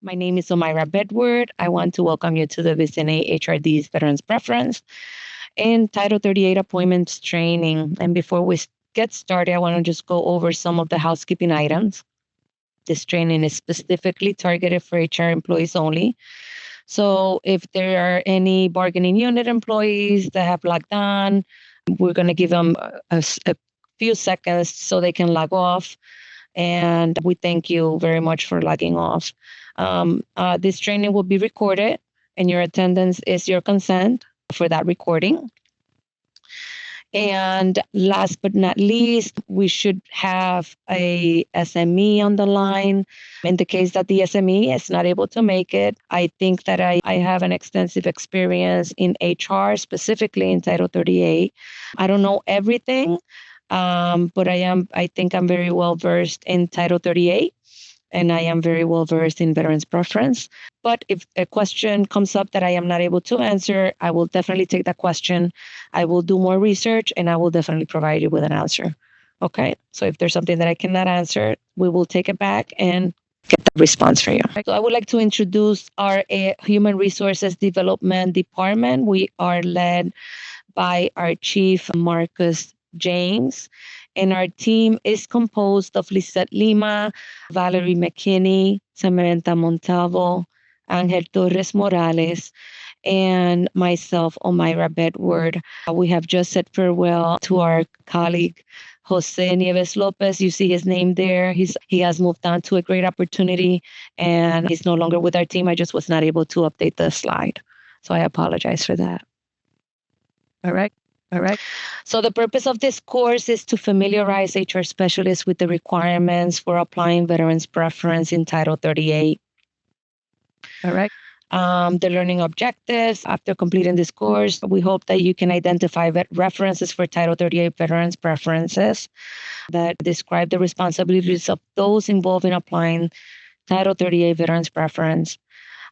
My name is Omaira Bedward. I want to welcome you to the VISN HRD's Veterans Preference and Title 38 Appointments Training. And before we get started, I want to just go over some of the housekeeping items. This training is specifically targeted for HR employees only. So if there are any bargaining unit employees that have logged on, we're going to give them a few seconds so they can log off. And we thank you very much for logging off. This training will be recorded, and your attendance is your consent for that recording. And last but not least, we should have a SME on the line. In the case that the SME is not able to make it, I think that I have an extensive experience in HR, specifically in Title 38. I don't know everything, but I think I'm very well versed in Title 38. And I am very well versed in veterans preference. But if a question comes up that I am not able to answer, I will definitely take that question. I will do more research and I will definitely provide you with an answer. Okay. So if there's something that I cannot answer, we will take it back and get the response for you. So I would like to introduce our Human Resources Development Department. We are led by our Chief Marcus James. And our team is composed of Lisette Lima, Valerie McKinney, Samantha Montalvo, Angel Torres Morales, and myself, Omaira Bedward. We have just said farewell to our colleague, Jose Nieves Lopez. You see his name there. He has moved on to a great opportunity, and he's no longer with our team. I just was not able to update the slide. So I apologize for that. All right. So the purpose of this course is to familiarize HR specialists with the requirements for applying veterans preference in Title 38. All right. The learning objectives. After completing this course, we hope that you can identify references for Title 38 veterans preferences that describe the responsibilities of those involved in applying Title 38 veterans preference,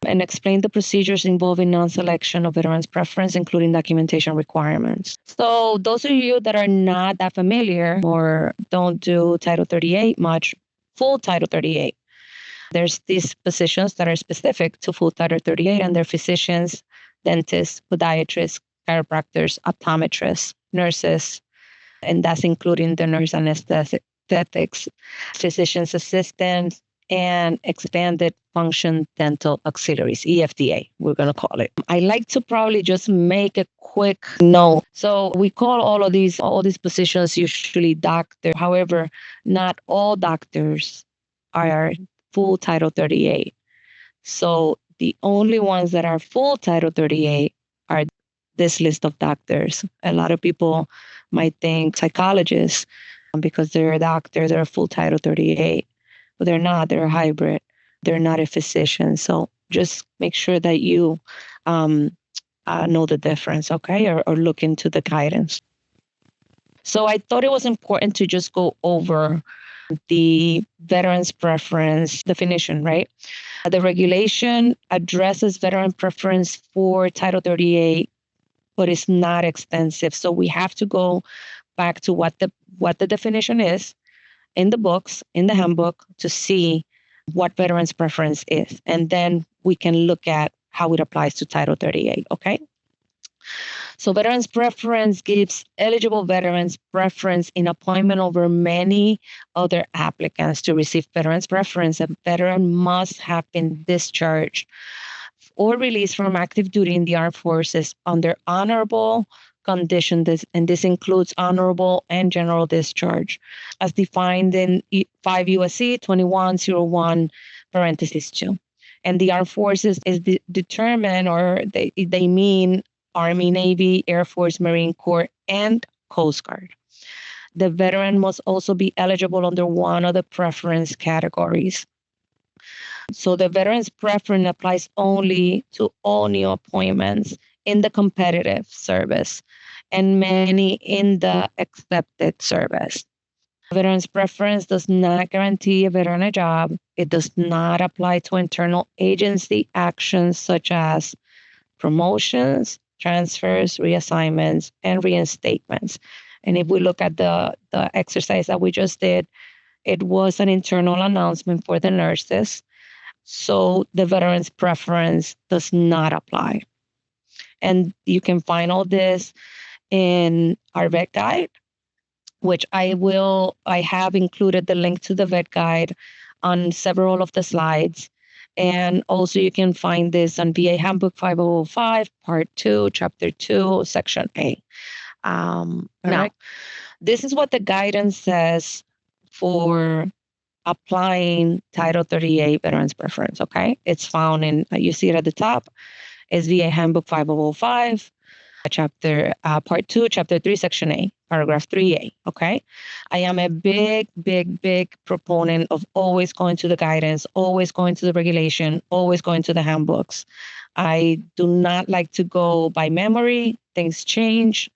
and explain the procedures involving non-selection of veterans preference, including documentation requirements. So those of you that are not that familiar or don't do Title 38 much, full Title 38, there's these positions that are specific to full Title 38, and they're physicians, dentists, podiatrists, chiropractors, optometrists, nurses, and that's including the nurse anesthetics, physician's assistants, and expanded function dental auxiliaries, EFDA, we're going to call it. I like to probably just make a quick note. So we call all these positions usually doctor. However, not all doctors are full Title 38. So the only ones that are full Title 38 are this list of doctors. A lot of people might think psychologists, because they're a doctor, they're a full Title 38. But they're not. They're a hybrid. They're not a physician. So just make sure that you know the difference, okay? Or look into the guidance. So I thought it was important to just go over the veterans preference definition, right? The regulation addresses veteran preference for Title 38, but it's not extensive. So we have to go back to what the definition is in the books, in the handbook, to see what veterans preference is. And then we can look at how it applies to Title 38, okay? So veterans preference gives eligible veterans preference in appointment over many other applicants. To receive veterans preference, a veteran must have been discharged or released from active duty in the armed forces under honorable condition, and this includes honorable and general discharge, as defined in 5 U.S.C. 2101 parentheses 2. And the armed forces is determined, or they mean Army, Navy, Air Force, Marine Corps, and Coast Guard. The veteran must also be eligible under one of the preference categories. So the veteran's preference applies only to all new appointments in the competitive service and many in the accepted service. Veterans preference does not guarantee a veteran a job. It does not apply to internal agency actions such as promotions, transfers, reassignments, and reinstatements. And if we look at the exercise that we just did, it was an internal announcement for the nurses. so the veteran's preference does not apply. And you can find all this in our vet guide, which I have included the link to the vet guide on several of the slides. And also you can find this on VA Handbook 5005, Part 2, Chapter 2, Section A. Now, this is what the guidance says for applying Title 38 Veterans Preference, okay? It's found in, you see it at the top, is VA Handbook 5005, Part 2, Chapter 3, Section A, Paragraph 3A, okay? I am a big proponent of always going to the guidance, always going to the regulation, always going to the handbooks. I do not like to go by memory. Things change.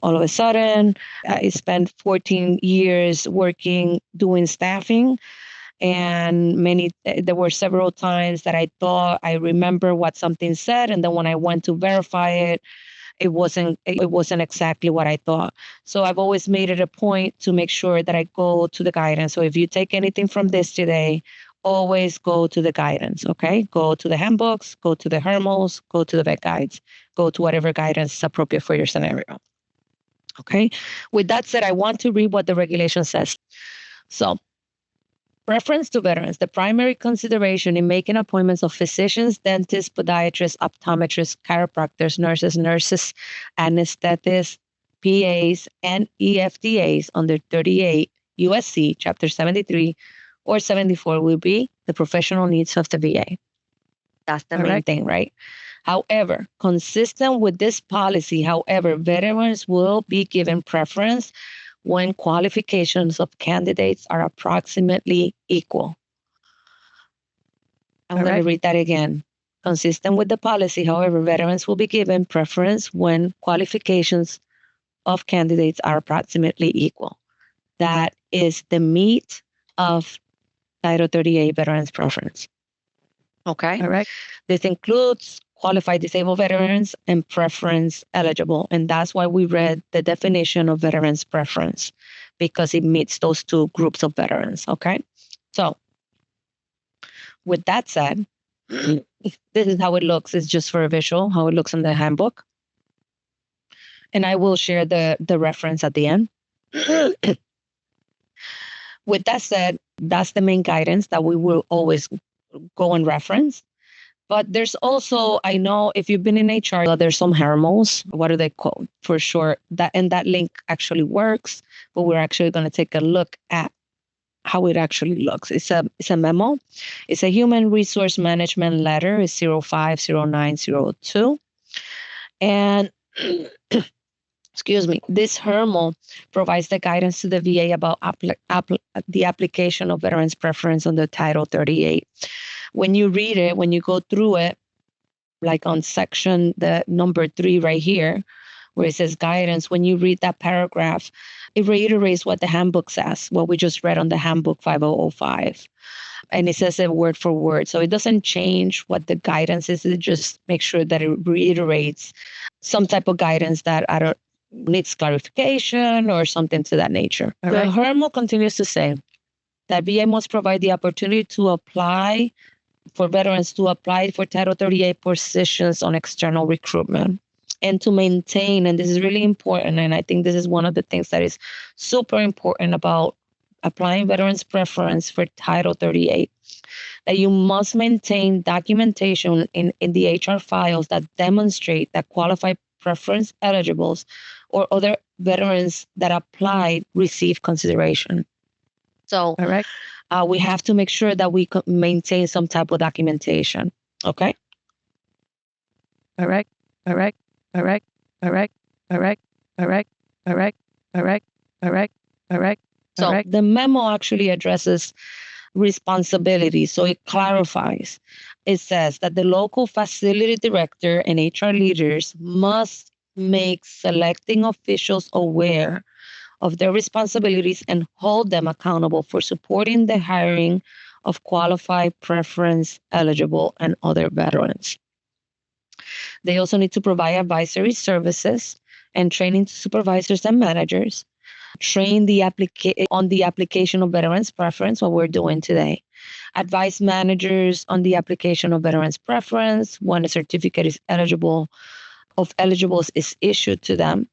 All of a sudden, I spent 14 years doing staffing, and there were several times that I thought I remember what something said, and then when I went to verify it, it wasn't exactly what I thought. So I've always made it a point to make sure that I go to the guidance. So if you take anything from this today, always go to the guidance, okay? Go to the handbooks, go to the HRMLs, go to the vet guides, go to whatever guidance is appropriate for your scenario. Okay. With that said, I want to read what the regulation says. So, preference to veterans. The primary consideration in making appointments of physicians, dentists, podiatrists, optometrists, chiropractors, nurses, anesthetists, PAs, and EFDAs under 38 USC Chapter 73 or 74 will be the professional needs of the VA. That's the main thing, right? However, consistent with this policy, veterans will be given preference when qualifications of candidates are approximately equal. I'm going to read that again. Consistent with the policy, however, veterans will be given preference when qualifications of candidates are approximately equal. That is the meat of Title 38 Veterans Preference. Okay? All right. This includes qualified disabled veterans and preference eligible. And that's why we read the definition of veterans preference, because it meets those two groups of veterans. Okay. So with that said, this is how it looks. It's just for a visual, how it looks in the handbook. And I will share the reference at the end. With that said, that's the main guidance that we will always go and reference. But there's also, I know if you've been in HR, there's some HRMLs. What are they called? For sure. That link actually works, but we're actually going to take a look at how it actually looks. It's a memo. It's a human resource management letter. It's 050902. And excuse me, this HRML provides the guidance to the VA about the application of veterans preference under Title 38. When you read it, when you go through it, like on section the number 3 right here, where it says guidance, when you read that paragraph, it reiterates what the handbook says, what we just read on the handbook 5005. And it says it word for word. So it doesn't change what the guidance is. It just makes sure that it reiterates some type of guidance that needs clarification or something to that nature. All right. The HRML continues to say that VA must provide the opportunity to apply for veterans to apply for Title 38 positions on external recruitment, and to maintain, and this is really important, and I think this is one of the things that is super important about applying veterans preference for Title 38, that you must maintain documentation in the HR files that demonstrate that qualified preference eligibles or other veterans that applied receive consideration. So we have to make sure that we maintain some type of documentation. Okay. All right. So the memo actually addresses responsibility. So it clarifies. It says that the local facility director and HR leaders must make selecting officials aware of their responsibilities and hold them accountable for supporting the hiring of qualified preference eligible and other veterans. They also need to provide advisory services and training to supervisors and managers train on the application of veterans preference, what we're doing today. Advise managers on the application of veterans preference when a certificate is eligible is issued to them,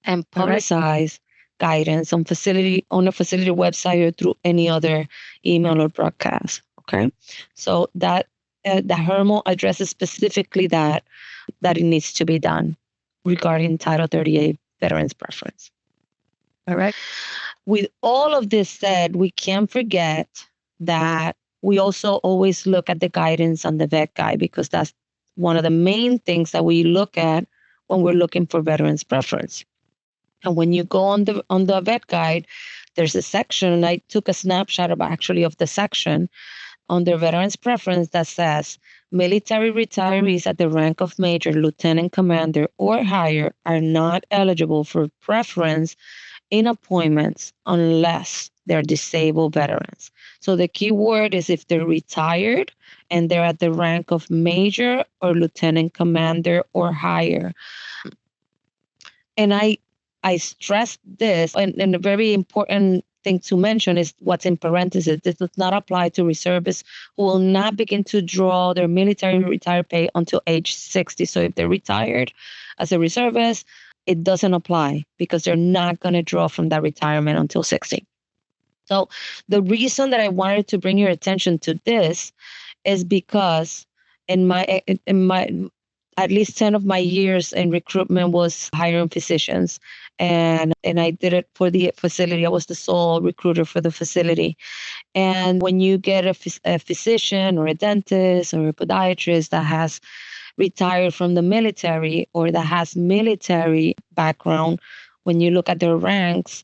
and publicize guidance on a facility website or through any other email or broadcast. Okay, so that the HRML addresses specifically that it needs to be done regarding Title 38 veterans preference. All right. With all of this said, we can't forget that we also always look at the guidance on the vet guide, because that's one of the main things that we look at when we're looking for veterans preference. And when you go on the vet guide, there's a section, and I took a snapshot of the section under veterans preference that says military retirees at the rank of major, lieutenant commander, or higher are not eligible for preference in appointments unless they're disabled veterans. So the key word is if they're retired and they're at the rank of major or lieutenant commander or higher. And I stressed this, and a very important thing to mention is what's in parentheses. This does not apply to reservists who will not begin to draw their military retired pay until age 60. So if they're retired as a reservist, it doesn't apply because they're not going to draw from that retirement until 60. So the reason that I wanted to bring your attention to this is because in my at least 10 of my years in recruitment was hiring physicians, and I did it for the facility. I was the sole recruiter for the facility. And when you get a physician or a dentist or a podiatrist that has retired from the military or that has military background, when you look at their ranks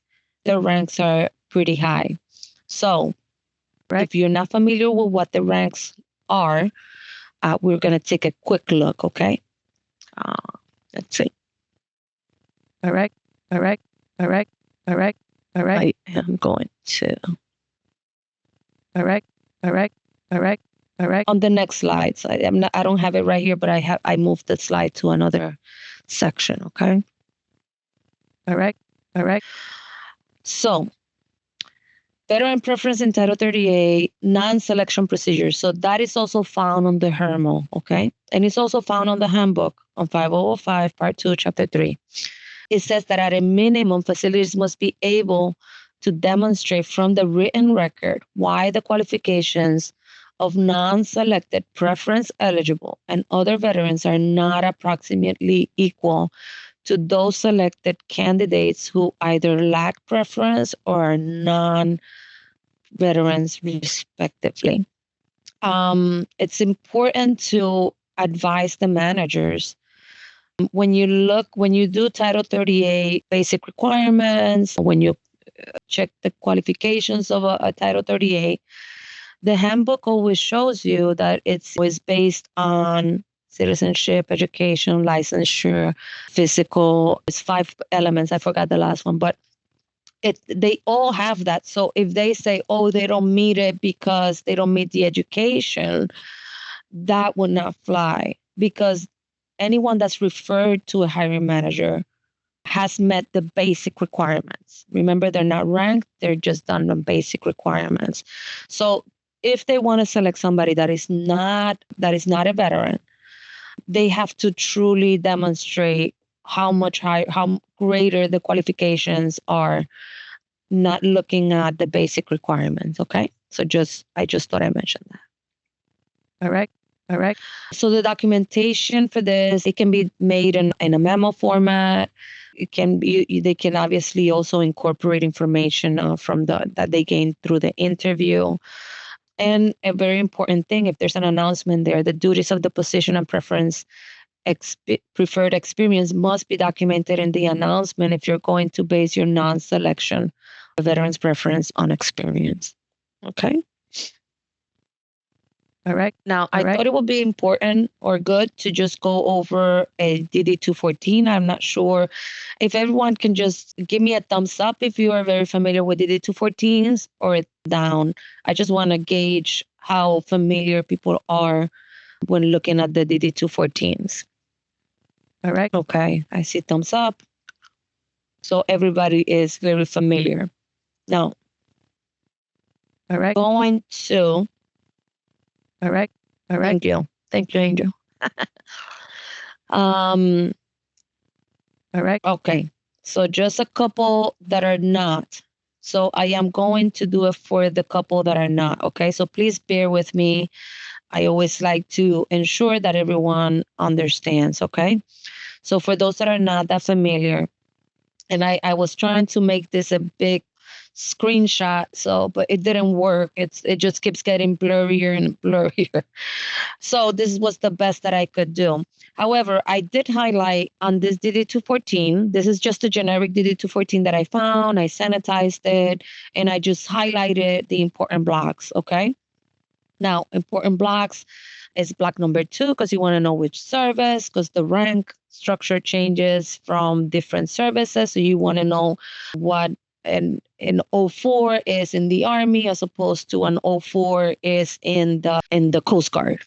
are pretty high. So if you're not familiar with what the ranks are, we're going to take a quick look, okay? Let's see. All right. I am going to. All right. On the next slide, so I don't have it right here, but I moved the slide to another section, okay? All right. So, veteran preference in Title 38, non-selection procedures. So that is also found on the HRML, okay? And it's also found on the handbook on 5005, Part 2, Chapter 3. It says that at a minimum, facilities must be able to demonstrate from the written record why the qualifications of non-selected preference eligible and other veterans are not approximately equal to those selected candidates who either lack preference or are non-veterans, respectively. It's important to advise the managers when you do Title 38 basic requirements, when you check the qualifications of a Title 38, the handbook always shows you that it's always based on citizenship, education, licensure, physical. It's 5 elements. I forgot the last one, but they all have that. So if they say, oh, they don't meet it because they don't meet the education, that would not fly, because anyone that's referred to a hiring manager has met the basic requirements. Remember, they're not ranked, they're just done on basic requirements. So if they want to select somebody that is not a veteran, they have to truly demonstrate how greater the qualifications are, not looking at the basic requirements. Okay. So I just thought I mentioned that. All right. So the documentation for this, it can be made in a memo format. They can obviously also incorporate information that they gained through the interview. And a very important thing, if there's an announcement there, the duties of the position and preferred experience must be documented in the announcement if you're going to base your non-selection of veterans preference on experience. Okay. All right. Now, I thought it would be important or good to just go over a DD-214. I'm not sure if everyone can just give me a thumbs up if you are very familiar with DD-214s, or down. I just want to gauge how familiar people are when looking at the DD-214s. All right. Okay. I see thumbs up. So everybody is very familiar. Now, all right, going to, all right, thank you, Angel. All right, okay. So just a couple that are not. So I am going to do it for the couple that are not. Okay, so please bear with me. I always like to ensure that everyone understands. Okay, so for those that are not that familiar, and I was trying to make this a big screenshot, so but it didn't work. It just keeps getting blurrier and blurrier. So this was the best that I could do. However, I did highlight on this DD214. This is just a generic DD214 that I found. I sanitized it and I just highlighted the important blocks. Okay. Now, important blocks is block number 2 because you want to know which service, because the rank structure changes from different services. So you want to know what an O4 is in the Army as opposed to an O4 is in the Coast Guard,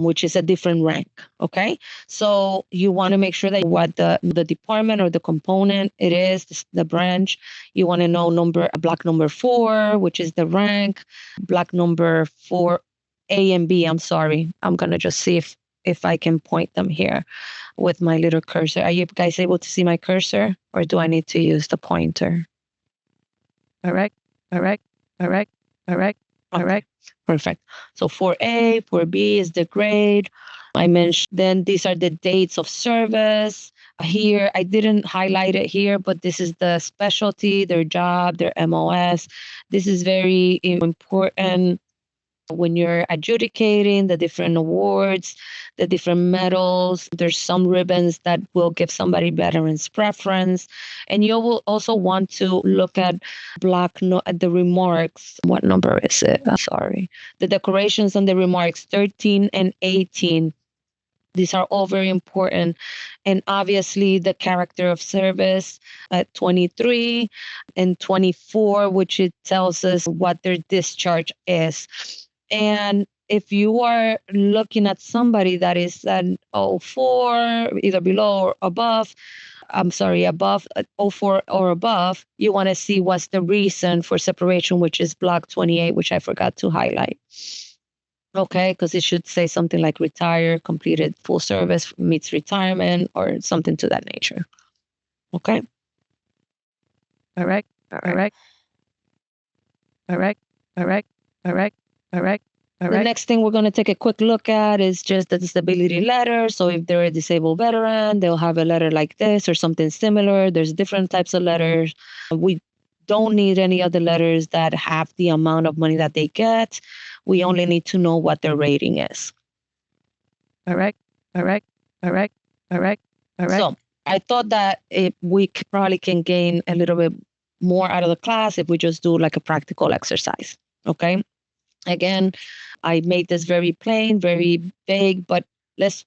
which is a different rank. Okay. So you want to make sure that what the department or the component it is, the branch. You want to know block number 4, which is the rank, block number 4, A and B. I'm sorry. I'm going to just see if I can point them here with my little cursor. Are you guys able to see my cursor, or do I need to use the pointer? All right. Perfect. So 4A, 4B is the grade. I mentioned then these are the dates of service. Here, I didn't highlight it here, but this is the specialty, their job, their MOS. This is very important when you're adjudicating the different awards, the different medals. There's some ribbons that will give somebody veterans preference. And you will also want to look at the remarks. What number is it? Sorry. The decorations and the remarks 13 and 18. These are all very important. And obviously the character of service at 23 and 24, which it tells us what their discharge is. And if you are looking at somebody that is an 04, either below or above, above 04 or above, you want to see what's the reason for separation, which is block 28, which I forgot to highlight. Okay, because it should say something like retire, completed full service, meets retirement, or something to that nature. Okay. All right. The next thing we're going to take a quick look at is just the disability letter. So if they're a disabled veteran, they'll have a letter like this or something similar. There's different types of letters. We don't need any other letters that have the amount of money that they get. We only need to know what their rating is. All right. So I thought that we probably can gain a little bit more out of the class if we just do like a practical exercise. Okay. Again, I made this very plain, very vague, but let's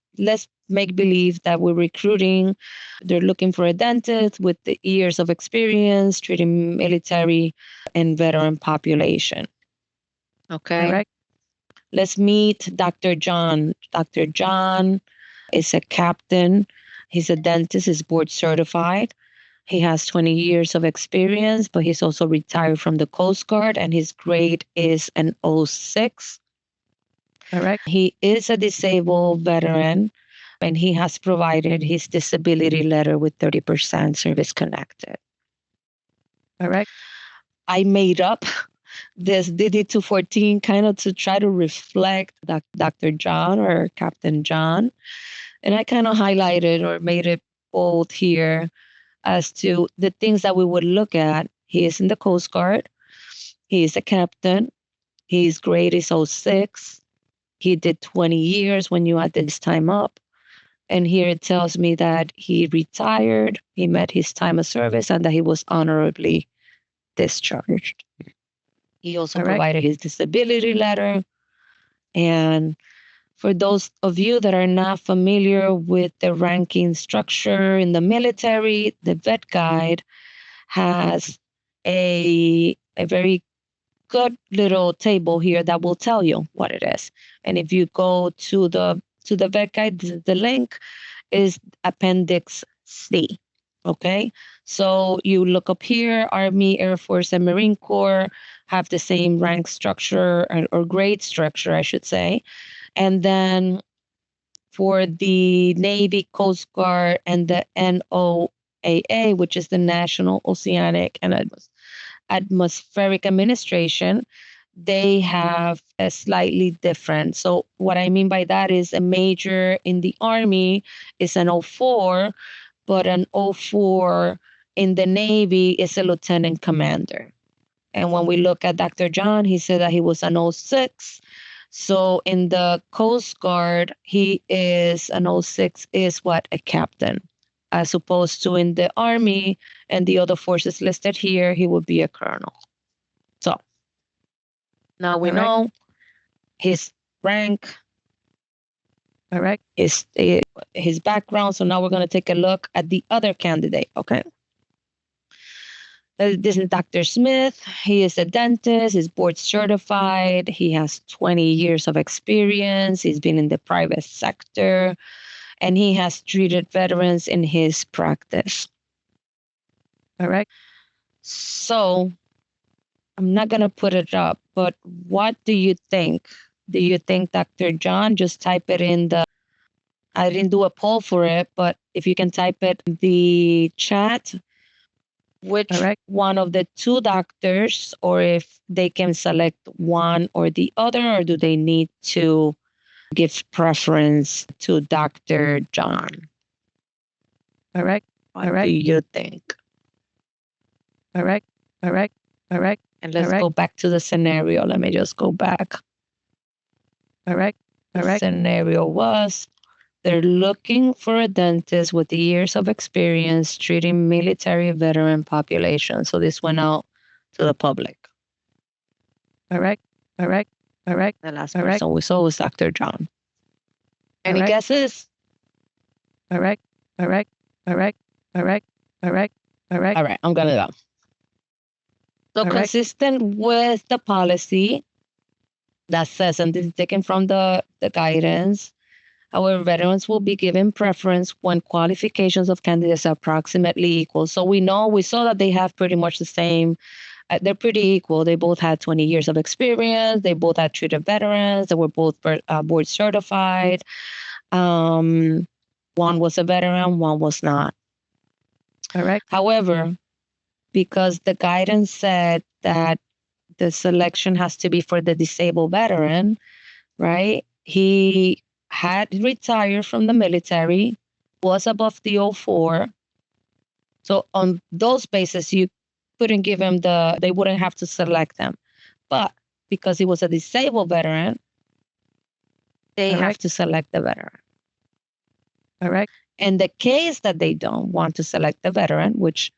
make believe that we're recruiting. They're looking for a dentist with the years of experience treating military and veteran population. Okay. All right. Let's meet Dr. John. Dr. John is a captain. He's a dentist, he's board certified. He has 20 years of experience, but he's also retired from the Coast Guard, and his grade is an 06. All right. He is a disabled veteran, and he has provided his disability letter with 30% service connected. All right. I made up this DD214 kind of to try to reflect Dr. John or Captain John. And I kind of highlighted or made it bold here as to the things that we would look at. He is in the Coast Guard. He is a captain. His grade is 06. He did 20 years when you add this time up. And here it tells me that he retired, he met his time of service, and that he was honorably discharged. He also provided his disability letter. And for those of you that are not familiar with the ranking structure in the military, the Vet Guide has a very good little table here that will tell you what it is. And if you go to the Vet Guide, the link is Appendix C. Okay, So you look up here, Army, Air Force, and Marine Corps have the same rank structure or grade structure, I should say. And then for the Navy, Coast Guard, and the NOAA, which is the National Oceanic and Atmospheric Administration, they have a slightly different. So what I mean by that is a major in the Army is an 04, but an 04 in the Navy is a lieutenant commander. And when we look at Dr. John, he said that he was an 06. So in the Coast Guard, he is an 06 is what? A captain. As opposed to in the Army and the other forces listed here, he would be a colonel. So now we know his rank, all right, his background. So now we're going to take a look at the other candidate, okay? This is Dr. Smith. He is a dentist. He's board certified. He has 20 years of experience. He's been in the private sector, and he has treated veterans in his practice. All right. So I'm not going to put it up, but what do you think? Do you think Dr. John, just type it in the, I didn't do a poll for it, but if you can type it in the chat, which one of the two doctors, or if they can select one or the other, or do they need to give preference to Dr. John? All right. What do you think? All right. And let's go back to the scenario. Let me just go back. All right. The scenario was they're looking for a dentist with years of experience treating military veteran population. So this went out to the public. All right. The last person we saw was Dr. John. Any guesses? All right. I'm gonna go. So consistent with the policy that says, and this is taken from the guidance, our veterans will be given preference when qualifications of candidates are approximately equal. So we saw that they have pretty much the same, they're pretty equal. They both had 20 years of experience. They both had treated veterans. They were both board certified. One was a veteran, one was not. All right. However, because the guidance said that the selection has to be for the disabled veteran, right? He had retired from the military, was above the 04. So on those bases, you couldn't give him they wouldn't have to select them. But because he was a disabled veteran, they have to select the veteran. All right. In the case that they don't want to select the veteran, which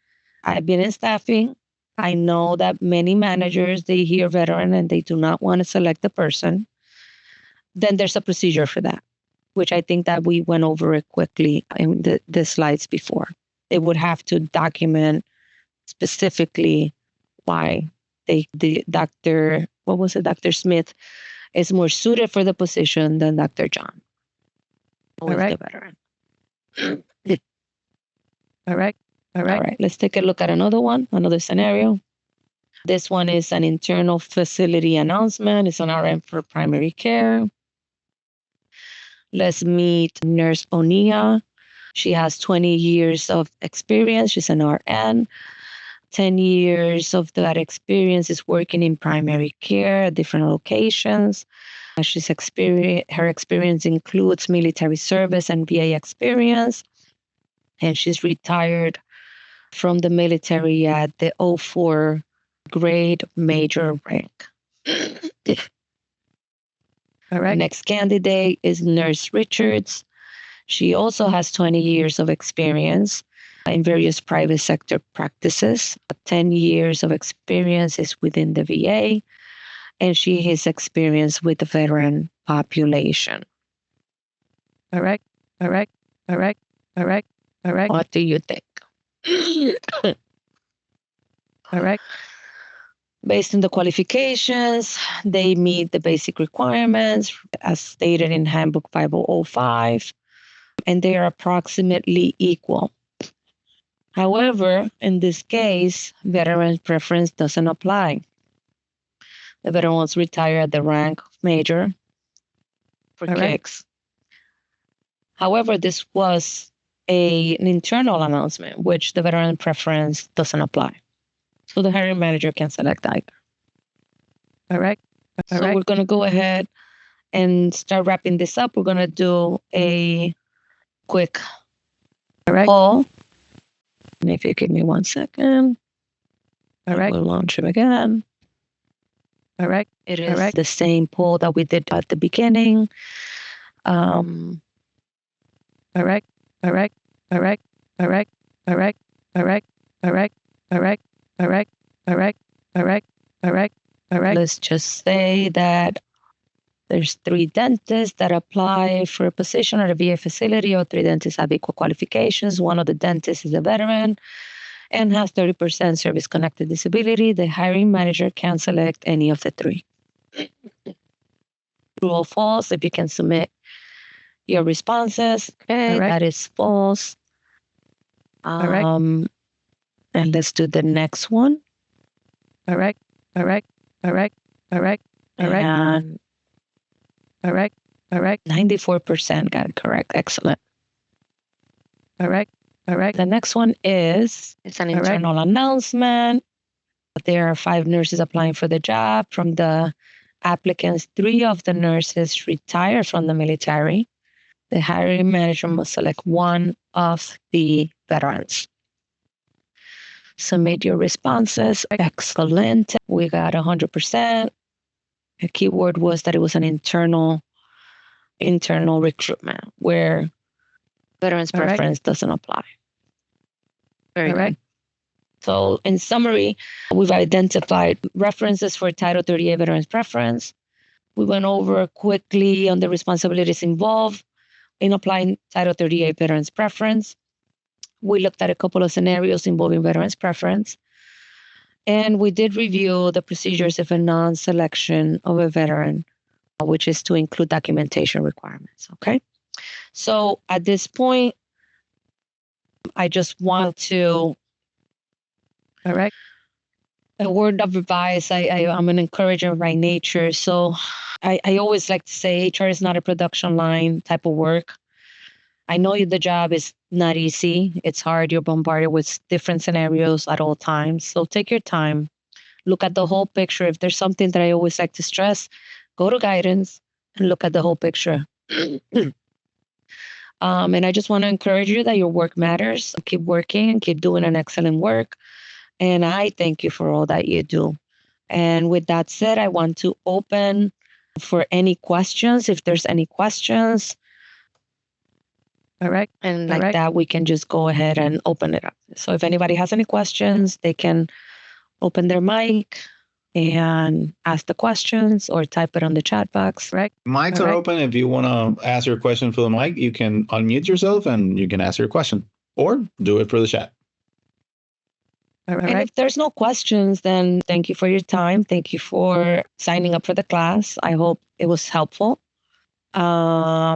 I've been in staffing, I know that many managers, they hear veteran and they do not want to select the person. Then there's a procedure for that, which I think that we went over it quickly in the slides before. They would have to document specifically why Dr. Smith is more suited for the position than Dr. John, who is the veteran. All right. Let's take a look at another scenario. This one is an internal facility announcement. It's an RN for primary care. Let's meet Nurse Onia. She has 20 years of experience. She's an RN. 10 years of that experience is working in primary care at different locations. Her experience includes military service and VA experience. And she's retired from the military at the 04 grade major rank. All right. The next candidate is Nurse Richards. She also has 20 years of experience in various private sector practices. 10 years of experience is within the VA, and she has experience with the veteran population. All right. What do you think? All right. Based on the qualifications, they meet the basic requirements as stated in Handbook 5005, and they are approximately equal. However, in this case, veteran preference doesn't apply. The veteran was retired at the rank of major for kicks. However, this was an internal announcement, which the veteran preference doesn't apply. So the hiring manager can select either. All right. So we're going to go ahead and start wrapping this up. We're going to do a quick poll. And if you give me 1 second. All right. We'll launch it again. All right. It is the same poll that we did at the beginning. All right. All right. All right. All right. All right. All right. All right. All right. All right. All right. All right. All right. All right. Let's just say that there's 3 dentists that apply for a position at a VA facility, or 3 dentists have equal qualifications. One of the dentists is a veteran and has 30% service-connected disability. The hiring manager can select any of the 3. True or false, if you can submit your responses. Okay, that is false. And let's do the next one. All right, all right, all right, all right, all right. And all right, all right. 94% got it correct. Excellent. All right, all right. The next one is, it's an internal announcement. There are 5 nurses applying for the job. From the applicants, 3 of the nurses retired from the military. The hiring manager must select one of the veterans. Submit your responses. Excellent. We got 100%. The keyword was that it was an internal recruitment where veterans preference doesn't apply. Very good. So in summary, we've identified references for Title 38 veterans preference. We went over quickly on the responsibilities involved in applying Title 38 veterans preference. We looked at a couple of scenarios involving veterans preference. And we did review the procedures of a non-selection of a veteran, which is to include documentation requirements, okay? So at this point, I just want to, a word of advice. I'm an encourager by nature. So I always like to say HR is not a production line type of work. I know the job is not easy. It's hard. You're bombarded with different scenarios at all times. So take your time. Look at the whole picture. If there's something that I always like to stress, go to guidance and look at the whole picture. And I just want to encourage you that your work matters. Keep working and keep doing an excellent work. And I thank you for all that you do. And with that said, I want to open for any questions. If there's any questions, all right. And like that, we can just go ahead and open it up. So if anybody has any questions, they can open their mic and ask the questions or type it on the chat box, right? Mics are open. If you want to ask your question for the mic, you can unmute yourself and you can ask your question or do it for the chat. And if there's no questions, then thank you for your time. Thank you for signing up for the class. I hope it was helpful. All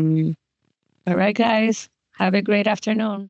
right, guys. Have a great afternoon.